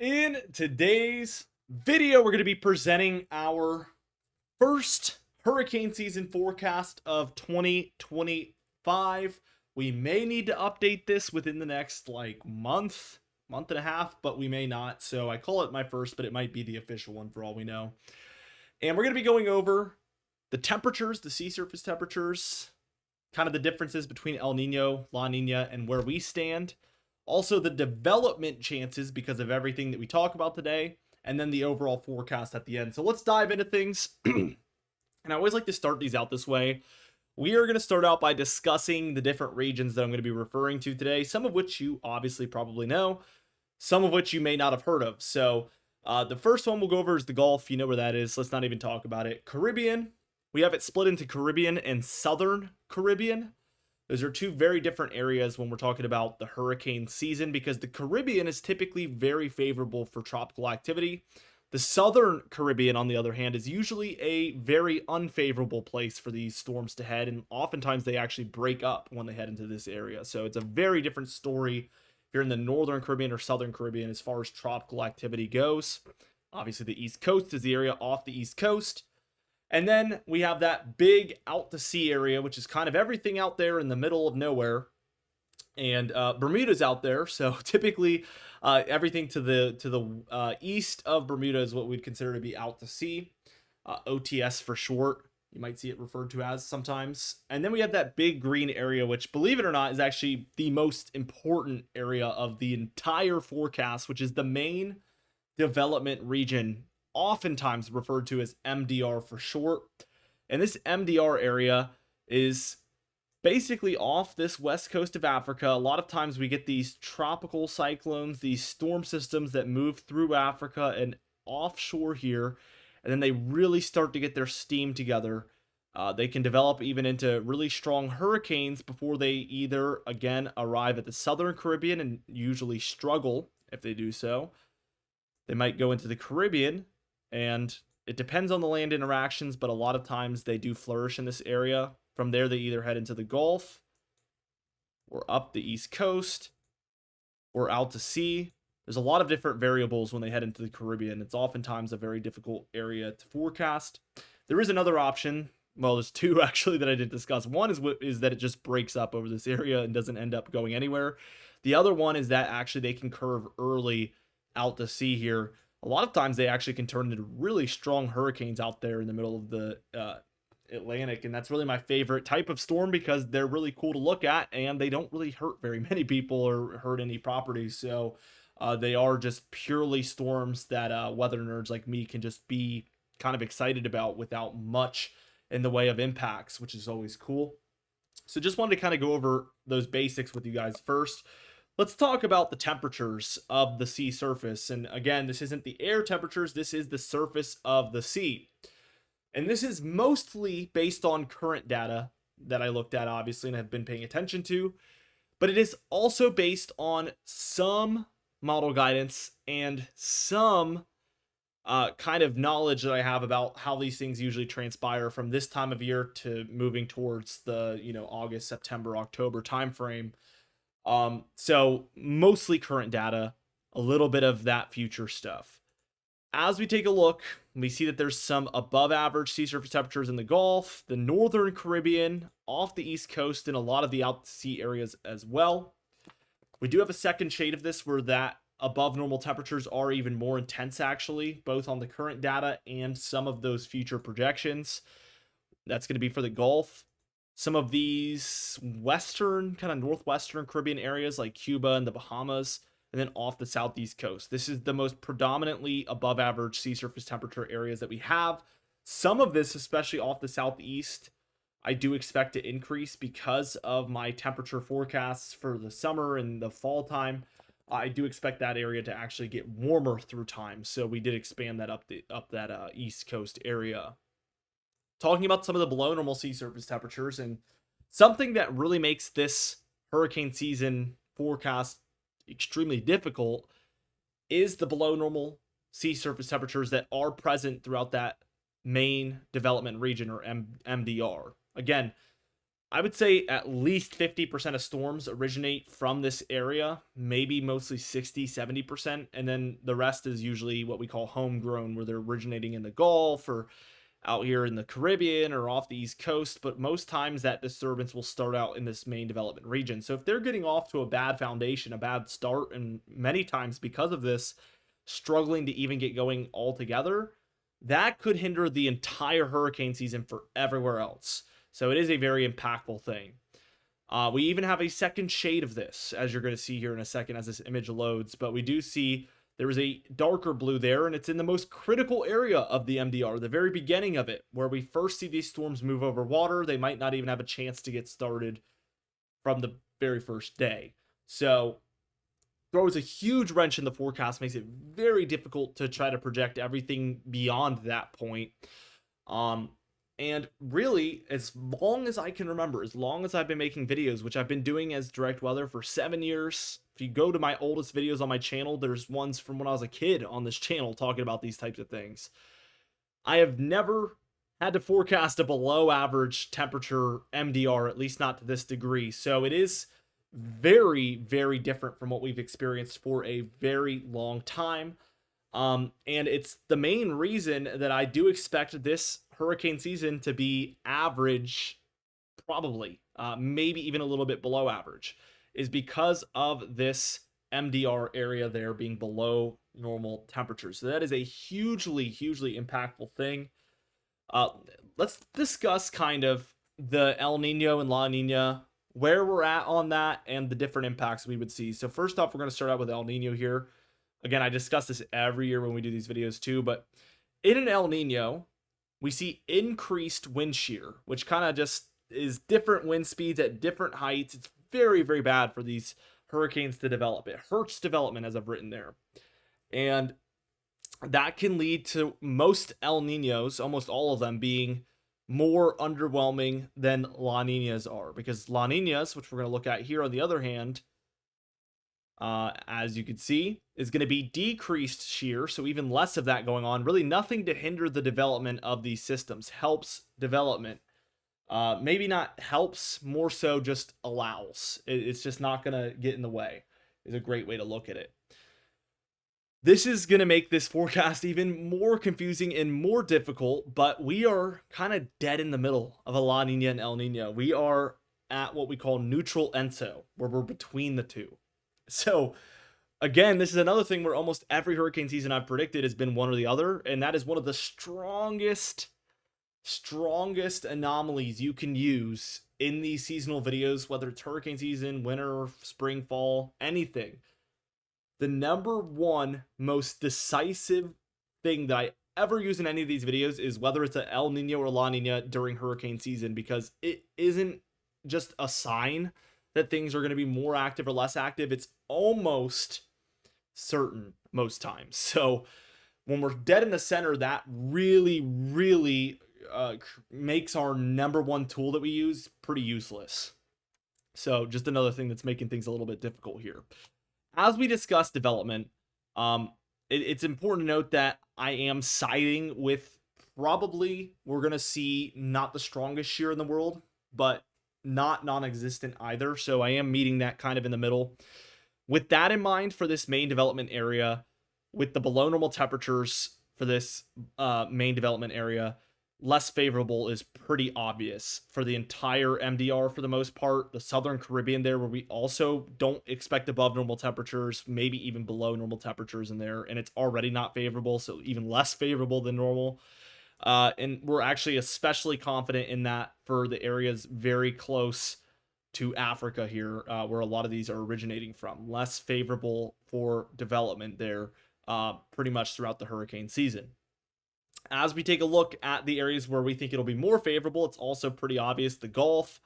In today's video, we're going to be presenting our first hurricane season forecast of 2025. We may need to update this within the next month and a half, but we may not. So I call it my first, but it might be the official one for all we know. And we're going to be going over the temperatures, the sea surface temperatures, kind of the differences between El Nino, La Nina, and where we stand. Also, the development chances because of everything that we talk about today, and then the overall forecast at the end. So let's dive into things. And I always like to start these out this way. We are going to start out by discussing the different regions that I'm going to be referring to today, some of which you obviously probably know, some of which you may not have heard of. So the first one we'll go over is the Gulf. You know where that is. Let's not even talk about it. Caribbean. We have it split into Caribbean and Southern Caribbean. Those are two very different areas when we're talking about the hurricane season, because the Caribbean is typically very favorable for tropical activity. The Southern Caribbean, on the other hand, is usually a very unfavorable place for these storms to head, and oftentimes they actually break up when they head into this area. So it's a very different story if you're in the Northern Caribbean or Southern Caribbean as far as tropical activity goes. Obviously, the East Coast is the area off the East Coast. And then we have that big out to sea area, which is kind of everything out there in the middle of nowhere. And Bermuda's out there, so typically everything to the east of Bermuda is what we'd consider to be out to sea. OTS for short, you might see it referred to as sometimes. And then we have that big green area, which, believe it or not, is actually the most important area of the entire forecast, which is the main development region, oftentimes referred to as MDR for short. And this MDR area is basically off this west coast of Africa. A lot of times we get these tropical cyclones, these storm systems that move through Africa and offshore here, and then they really start to get their steam together. They can develop even into really strong hurricanes before they either, again, arrive at the Southern Caribbean and usually struggle if they do so. They might go into the Caribbean, and it depends on the land interactions, but a lot of times they do flourish in this area. From there, they either head into the Gulf or up the East Coast or out to sea. There's a lot of different variables when they head into the Caribbean. It's oftentimes a very difficult area to forecast. There is another option. Well, there's two actually that I didn't discuss. One is that it just breaks up over this area and doesn't end up going anywhere. The other one is that actually they can curve early out to sea here. A lot of times they actually can turn into really strong hurricanes out there in the middle of the Atlantic, and that's really my favorite type of storm because they're really cool to look at and they don't really hurt very many people or hurt any properties. So they are just purely storms that weather nerds like me can just be kind of excited about without much in the way of impacts, which is always cool. So just wanted to kind of go over those basics with you guys first. Let's talk about the temperatures of the sea surface. And again, this isn't the air temperatures, this is the surface of the sea. And this is mostly based on current data that I looked at, obviously, and have been paying attention to. But it is also based on some model guidance and some kind of knowledge that I have about how these things usually transpire from this time of year to moving towards the, August, September, October timeframe. So mostly current data, a little bit of that future stuff. As we take a look, we see that there's some above average sea surface temperatures in the Gulf, the Northern Caribbean, off the East Coast, and a lot of the out to sea areas as well. We do have a second shade of this where that above normal temperatures are even more intense, actually, both on the current data and some of those future projections. That's going to be for the Gulf. Some of these western, kind of northwestern Caribbean areas like Cuba and the Bahamas, and then off the southeast coast. This is the most predominantly above average sea surface temperature areas that we have. Some of this, especially off the southeast, I do expect to increase because of my temperature forecasts for the summer and the fall time. I do expect that area to actually get warmer through time. So we did expand that up that east coast area. Talking about some of the below normal sea surface temperatures, and something that really makes this hurricane season forecast extremely difficult is the below normal sea surface temperatures that are present throughout that main development region, or MDR. Again, I would say at least 50% of storms originate from this area, maybe mostly 60, 70%. And then the rest is usually what we call homegrown, where they're originating in the Gulf or out here in the Caribbean or off the East Coast. But most times that disturbance will start out in this main development region. So if they're getting off to a bad foundation, a bad start, and many times because of this, struggling to even get going altogether, that could hinder the entire hurricane season for everywhere else. So it is a very impactful thing. We even have a second shade of this, as you're going to see here in a second as this image loads. But we do see there is a darker blue there, and it's in the most critical area of the MDR, the very beginning of it, where we first see these storms move over water. They might not even have a chance to get started from the very first day. So throws a huge wrench in the forecast, makes it very difficult to try to project everything beyond that point. And really, as long as I can remember, as long as I've been making videos, which I've been doing as direct weather for 7 years. If you go to my oldest videos on my channel, there's ones from when I was a kid on this channel talking about these types of things. I have never had to forecast a below average temperature MDR, at least not to this degree. So it is very, very different from what we've experienced for a very long time. And it's the main reason that I do expect this hurricane season to be average, probably, maybe even a little bit below average, is because of this MDR area there being below normal temperatures. So that is a hugely, hugely impactful thing. Let's discuss kind of the El Nino and La Nina, where we're at on that, and the different impacts we would see. So first off, we're going to start out with El Nino here. Again, I discuss this every year when we do these videos too, but in an El Nino, we see increased wind shear, which kind of just is different wind speeds at different heights. It's very, very bad for these hurricanes to develop. It hurts development, as I've written there. And that can lead to most El Ninos, almost all of them, being more underwhelming than La Ninas are. Because La Ninas, which we're going to look at here on the other hand, as you can see, is going to be decreased shear, so even less of that going on. Really nothing to hinder the development of these systems. Helps development. Maybe not helps, more so just allows. It's just not going to get in the way, is a great way to look at it. This is going to make this forecast even more confusing and more difficult, but we are kind of dead in the middle of a La Nina and El Nino. We are at what we call neutral ENSO, where we're between the two. So, again, this is another thing where almost every hurricane season I've predicted has been one or the other, and that is one of the strongest anomalies you can use in these seasonal videos, whether it's hurricane season, winter, spring, fall, anything. The number one most decisive thing that I ever use in any of these videos is whether it's a El Nino or La Nina during hurricane season, because it isn't just a sign that things are going to be more active or less active. It's almost certain most times. So when we're dead in the center, that really, really makes our number one tool that we use pretty useless. So just another thing that's making things a little bit difficult here. As we discuss development, it's important to note that I am siding with probably we're going to see not the strongest shear in the world, but not non-existent either. So I am meeting that kind of in the middle. With that in mind, for this main development area, with the below normal temperatures for this main development area, less favorable is pretty obvious for the entire MDR for the most part. The Southern Caribbean there, where we also don't expect above normal temperatures, maybe even below normal temperatures in there, and it's already not favorable, so even less favorable than normal. And we're actually especially confident in that for the areas very close to Africa here, where a lot of these are originating from. Less favorable for development there pretty much throughout the hurricane season. As we take a look at the areas where we think it'll be more favorable, it's also pretty obvious. The Gulf,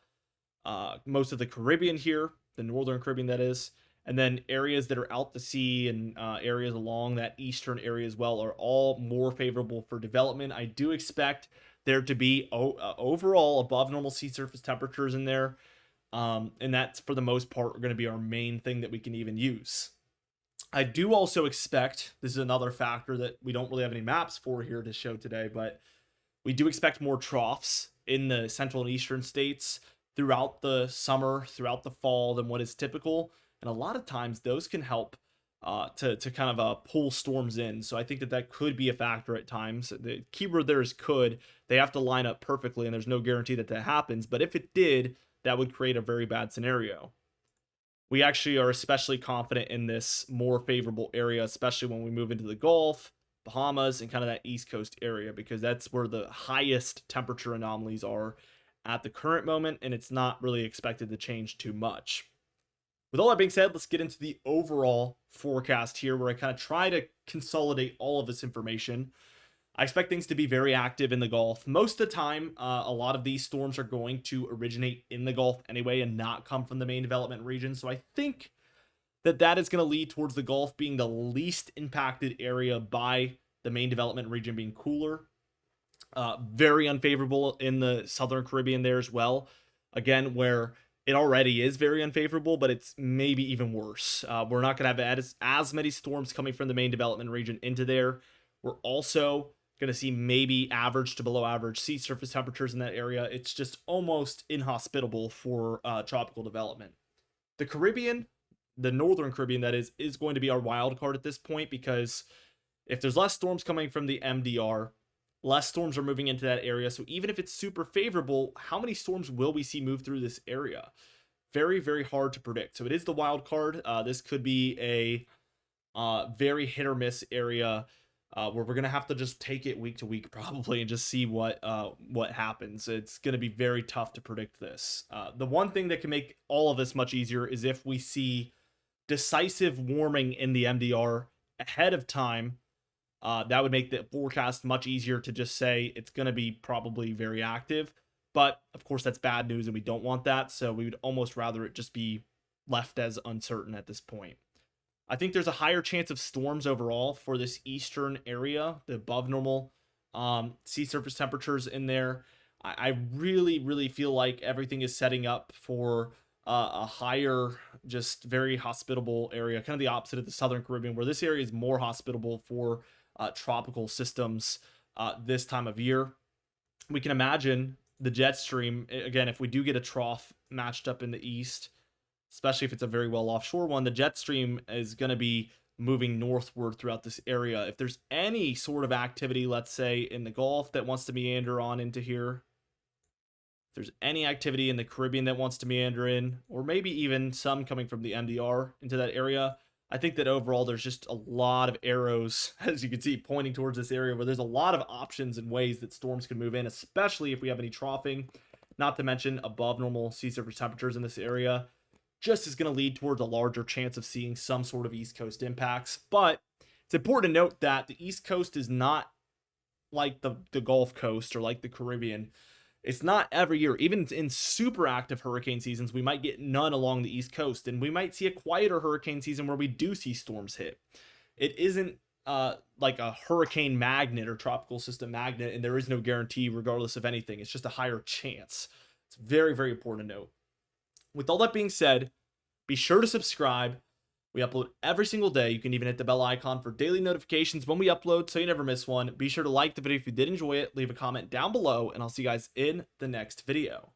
most of the Caribbean here, the Northern Caribbean that is, and then areas that are out to sea and areas along that eastern area as well are all more favorable for development. I do expect there to be overall above normal sea surface temperatures in there. And that's, for the most part, going to be our main thing that we can even use. I do also expect, this is another factor that we don't really have any maps for here to show today, but we do expect more troughs in the central and eastern states throughout the summer, throughout the fall than what is typical. And a lot of times those can help to kind of pull storms in. So I think that that could be a factor at times. The keyword there is could. They have to line up perfectly, and there's no guarantee that that happens. But if it did, that would create a very bad scenario. We actually are especially confident in this more favorable area, especially when we move into the Gulf, Bahamas, and kind of that East Coast area, because that's where the highest temperature anomalies are at the current moment, and it's not really expected to change too much. With all that being said, let's get into the overall forecast here, where I kind of try to consolidate all of this information. I expect things to be very active in the Gulf. Most of the time, a lot of these storms are going to originate in the Gulf anyway and not come from the main development region. So I think that that is going to lead towards the Gulf being the least impacted area by the main development region being cooler. Very unfavorable in the Southern Caribbean there as well. Again, where it already is very unfavorable, but it's maybe even worse. We're not going to have as many storms coming from the main development region into there. We're also going to see maybe average to below average sea surface temperatures in that area. It's just almost inhospitable for tropical development. The Caribbean, the Northern Caribbean that is going to be our wild card at this point, because if there's less storms coming from the MDR, less storms are moving into that area. So even if it's super favorable, how many storms will we see move through this area? Very, very hard to predict. So it is the wild card. This could be a very hit or miss area where we're going to have to just take it week to week probably and just see what happens. It's going to be very tough to predict this. The one thing that can make all of this much easier is if we see decisive warming in the MDR ahead of time. That would make the forecast much easier to just say it's going to be probably very active. But of course, that's bad news and we don't want that. So we would almost rather it just be left as uncertain at this point. I think there's a higher chance of storms overall for this eastern area, the above normal sea surface temperatures in there. I really, really feel like everything is setting up for a higher, just very hospitable area, kind of the opposite of the Southern Caribbean, where this area is more hospitable for tropical systems this time of year. We can imagine the jet stream, again, if we do get a trough matched up in the east, especially if it's a very well offshore one, the jet stream is going to be moving northward throughout this area. If there's any sort of activity, let's say in the Gulf that wants to meander on into here, if there's any activity in the Caribbean that wants to meander in, or maybe even some coming from the MDR into that area, I think that overall there's just a lot of arrows, as you can see, pointing towards this area where there's a lot of options and ways that storms can move in, especially if we have any troughing, not to mention above normal sea surface temperatures in this area. Just is going to lead towards a larger chance of seeing some sort of East Coast impacts. But it's important to note that the East Coast is not like the Gulf Coast or like the Caribbean. It's not every year. Even in super active hurricane seasons, we might get none along the East Coast, and we might see a quieter hurricane season where we do see storms hit. It isn't like a hurricane magnet or tropical system magnet, and there is no guarantee regardless of anything. It's just a higher chance. It's very, very important to note. With all that being said, be sure to subscribe. We upload every single day. You can even hit the bell icon for daily notifications when we upload so you never miss one. Be sure to like the video if you did enjoy it. Leave a comment down below, and I'll see you guys in the next video.